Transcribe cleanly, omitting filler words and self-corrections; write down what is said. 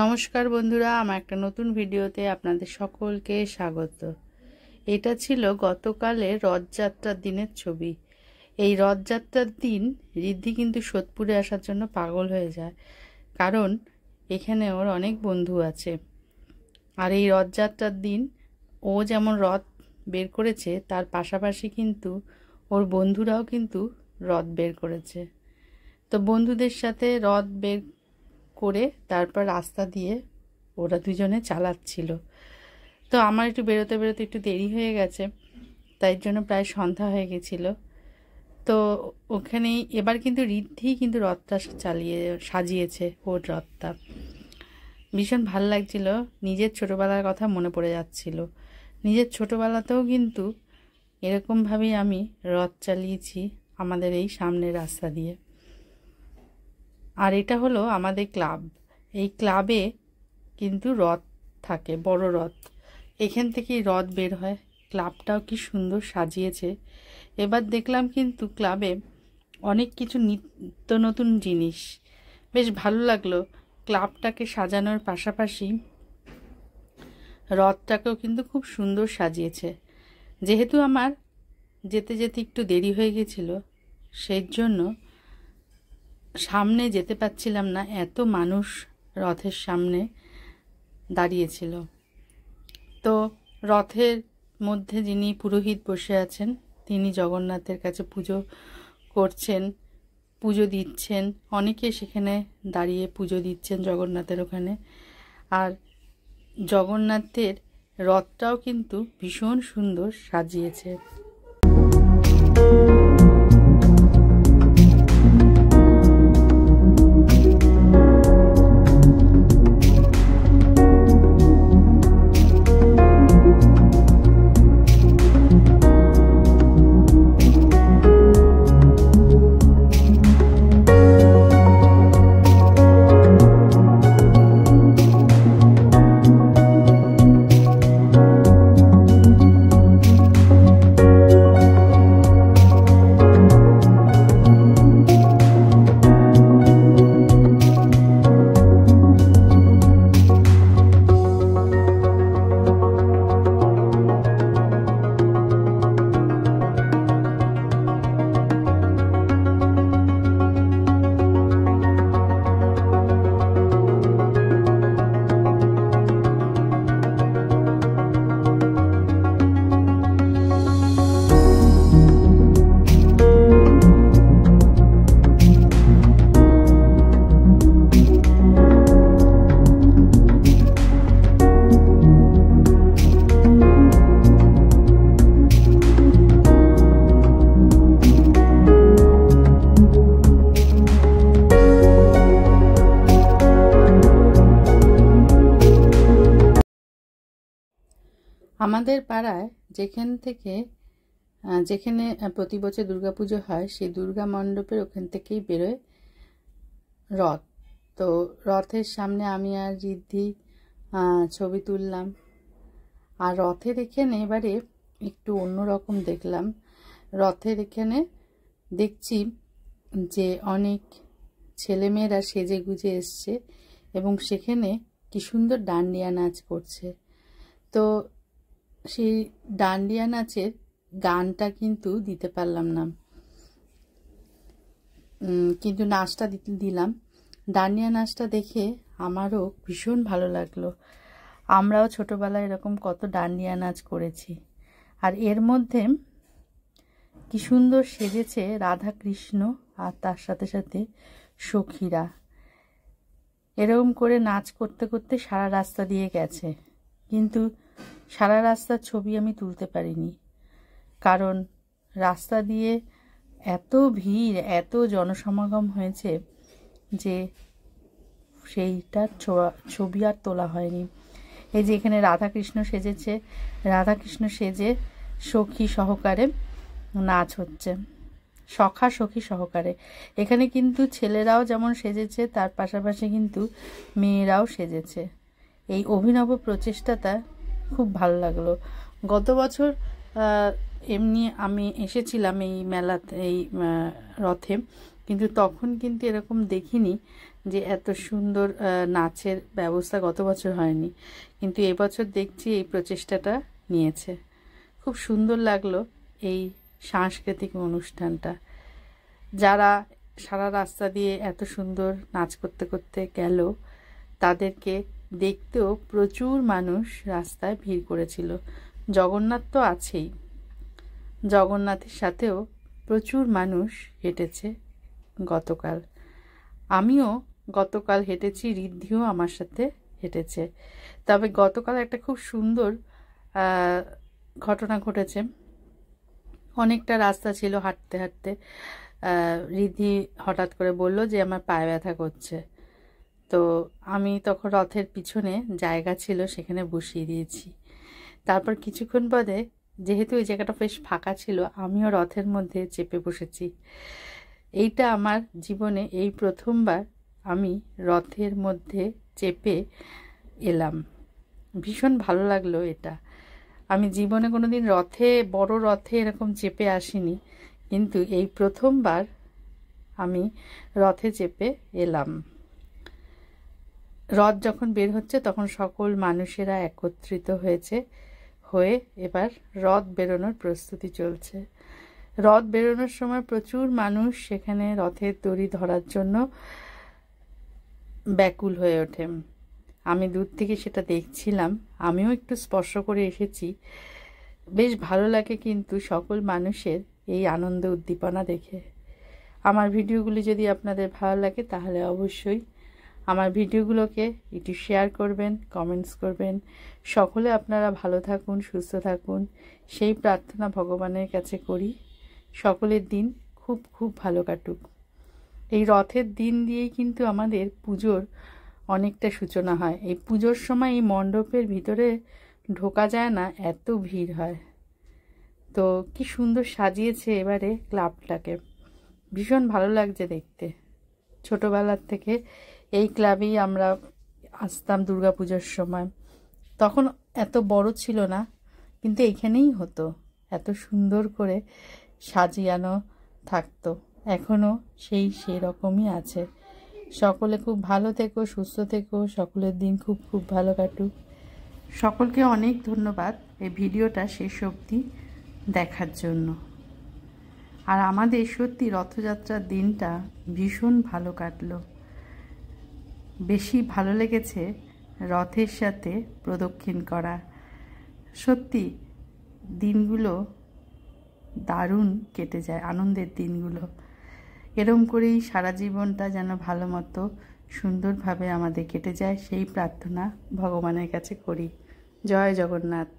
নমস্কার বন্ধুরা, আমার একটা নতুন ভিডিওতে আপনাদের সকলকে স্বাগত। এটা ছিল গতকালের রথযাত্রার দিনের ছবি। এই রথযাত্রার দিন ঋদ্ধি কিন্তু সোদপুরে আসার জন্য পাগল হয়ে যায়, কারণ এখানে ওর অনেক বন্ধু আছে। আর এই রথযাত্রার দিন ও যেমন রথ বের করেছে, তার পাশাপাশি কিন্তু ওর বন্ধুরাও কিন্তু রথ বের করেছে। তো বন্ধুদের সাথে রথ বের করে তারপর রাস্তা দিয়ে ওরা দুজনে চালাচ্ছিল। তো আমার একটু বেরোতে বেরোতে একটু দেরি হয়ে গেছে, তাই জন্য প্রায় সন্ধ্যা হয়ে গেছিলো। তো ওখানেই এবার কিন্তু ঋদ্ধি কিন্তু রথটা সাজিয়েছে ওর রথটা। ভীষণ ভাল লাগছিল, নিজের ছোটোবেলার কথা মনে পড়ে যাচ্ছিল। নিজের ছোটোবেলাতেও কিন্তু এরকমভাবেই আমি রথ চালিয়েছি আমাদের এই সামনের রাস্তা দিয়ে। আর এটা হলো আমাদের ক্লাব। এই ক্লাবে কিন্তু রথ থাকে, বড় রথ। এখান থেকেই রথ বের হয়। ক্লাবটাও কি সুন্দর সাজিয়েছে। এবার দেখলাম কিন্তু ক্লাবে অনেক কিছু নিত্য নতুন জিনিস, বেশ ভালো লাগলো। ক্লাবটাকে সাজানোর পাশাপাশি রথটাকেও কিন্তু খুব সুন্দর সাজিয়েছে। যেহেতু আমার যেতে যেতে একটু দেরি হয়ে গেছিল, সেই জন্য সামনে যেতে পারছিলাম না, এত মানুষ রথের সামনে দাঁড়িয়েছিল। তো রথের মধ্যে যিনি পুরোহিত বসে আছেন, তিনি জগন্নাথের কাছে পুজো করছেন, পুজো দিচ্ছেন। অনেকে সেখানে দাঁড়িয়ে পুজো দিচ্ছেন জগন্নাথের ওখানে। আর জগন্নাথের রথটাও কিন্তু ভীষণ সুন্দর সাজিয়েছে। আমাদের পাড়ায় যেখানে প্রতি বছর দুর্গাপুজো হয়, সেই দুর্গা মণ্ডপের ওখান থেকেই বেরোয় রথ। তো রথের সামনে আমি আর ঋদ্ধি ছবি তুললাম। আর রথের এখানে এবারে একটু অন্যরকম দেখলাম। রথের এখানে দেখছি যে অনেক ছেলেমেয়েরা সেজে গুজে এসছে এবং সেখানে কি সুন্দর ডান্ডিয়া নাচ করছে। তো সেই ডান্ডিয়া নাচের গানটা কিন্তু দিতে পারলাম না, কিন্তু নাচটা দিলাম। ডান্ডিয়া নাচটা দেখে আমারও ভীষণ ভালো লাগলো। আমরাও ছোটোবেলায় এরকম কত ডান্ডিয়া নাচ করেছি। আর এর মধ্যে কি সুন্দর সেজেছে রাধা কৃষ্ণ আর তার সাথে সাথে সখীরা। এরকম করে নাচ করতে করতে সারা রাস্তা দিয়ে গেছে, কিন্তু সারা রাস্তার ছবি আমি তুলতে পারিনি, কারণ রাস্তা দিয়ে এত ভিড়, এত জনসমাগম হয়েছে যে সেইটার ছবি আর তোলা হয়নি। এই যে এখানে রাধাকৃষ্ণ সেজেছে, রাধাকৃষ্ণ সেজে সখী সহকারে নাচ হচ্ছে, সখা সখী সহকারে। এখানে কিন্তু ছেলেরাও যেমন সেজেছে, তার পাশাপাশি কিন্তু মেয়েরাও সেজেছে। এই অভিনব প্রচেষ্টাটা খুব ভালো লাগলো। গত বছর এমনি আমি এসেছিলাম এই মেলাতে, এই রথে, কিন্তু তখন কিন্তু এরকম দেখিনি যে এত সুন্দর নাচের ব্যবস্থা গত বছর হয়নি, কিন্তু এবছর দেখছি এই প্রচেষ্টাটা নিয়েছে। খুব সুন্দর লাগলো এই সাংস্কৃতিক অনুষ্ঠানটা। যারা সারা রাস্তা দিয়ে এত সুন্দর নাচ করতে করতে গেল, তাদেরকে দেখতেও প্রচুর মানুষ রাস্তায় ভিড় করেছিল। জগন্নাথ তো আছেই, জগন্নাথের সাথেও প্রচুর মানুষ হেঁটেছে গতকাল। আমিও গতকাল হেঁটেছি, ঋদ্ধিও আমার সাথে হেঁটেছে। তবে গতকাল একটা খুব সুন্দর ঘটনা ঘটেছে। অনেকটা রাস্তা ছিল হাঁটতে হাঁটতে, ঋদ্ধি হঠাৎ করে বলল যে আমার পায়ে ব্যথা করছে। তো আমি তখন রথের পিছনে জায়গা ছিল, সেখানে বসিয়ে দিয়েছি। তারপর কিছুক্ষণ বাদে, যেহেতু ওই জায়গাটা বেশ ফাঁকা ছিল, আমিও রথের মধ্যে চেপে বসেছি। এইটা আমার জীবনে এই প্রথমবার আমি রথের মধ্যে চেপে এলাম। ভীষণ ভালো লাগলো এটা। আমি জীবনে কোনোদিন বড় রথে এরকম চেপে আসিনি, কিন্তু এই প্রথমবার আমি রথে চেপে এলাম। রথ যখন বের হচ্ছে তখন সকল মানুষেরা একত্রিত হয়ে এবার রথ বেরোনোর প্রস্তুতি চলছে। রথ বেরোনোর সময় প্রচুর মানুষ সেখানে রথের দড়ি ধরার জন্য ব্যাকুল হয়ে ওঠে। আমি দূর থেকে সেটা দেখছিলাম, আমিও একটু স্পর্শ করে এসেছি। বেশ ভালো লাগে কিন্তু সকল মানুষের এই আনন্দ উদ্দীপনা দেখে। আমার ভিডিওগুলি যদি আপনাদের ভালো লাগে তাহলে অবশ্যই আমার ভিডিওগুলোকে একটু শেয়ার করবেন, কমেন্টস করবেন। সকলে আপনারা ভালো থাকুন, সুস্থ থাকুন, সেই প্রার্থনা ভগবানের কাছে করি। সকলের দিন খুব খুব ভালো কাটুক। এই রথের দিন দিয়েই কিন্তু আমাদের পুজোর অনেকটা সূচনা হয়। এই পুজোর সময় এই মণ্ডপের ভিতরে ঢোকা যায় না, এত ভিড় হয়। তো কি সুন্দর সাজিয়েছে এবারে ক্লাবটাকে, ভীষণ ভালো লাগছে দেখতে। ছোটোবেলার থেকে এই ক্লাবেই আমরা আসতাম দুর্গাপুজোর সময়। তখন এত বড় ছিল না, কিন্তু এইখানেই হতো, এত সুন্দর করে সাজিয়ানো থাকতো। এখনও সেই রকমই আছে। সকলে খুব ভালো থেকো, সুস্থ থেকো, সকলের দিন খুব খুব ভালো কাটুক। সকলকে অনেক ধন্যবাদ এই ভিডিওটা শেষ অবধি দেখার জন্য। আর আমাদের সত্যি রথযাত্রার দিনটা ভীষণ ভালো কাটলো। বেশি ভালো লেগেছে রথের সাথে প্রদক্ষিণ করা। সত্যি দিনগুলো দারুণ কেটে যায়, আনন্দের দিনগুলো। এরম করেই সারা জীবনটা যেন ভালো মতো সুন্দরভাবে আমাদের কেটে যায়, সেই প্রার্থনা ভগবানের কাছে করি। জয় জগন্নাথ।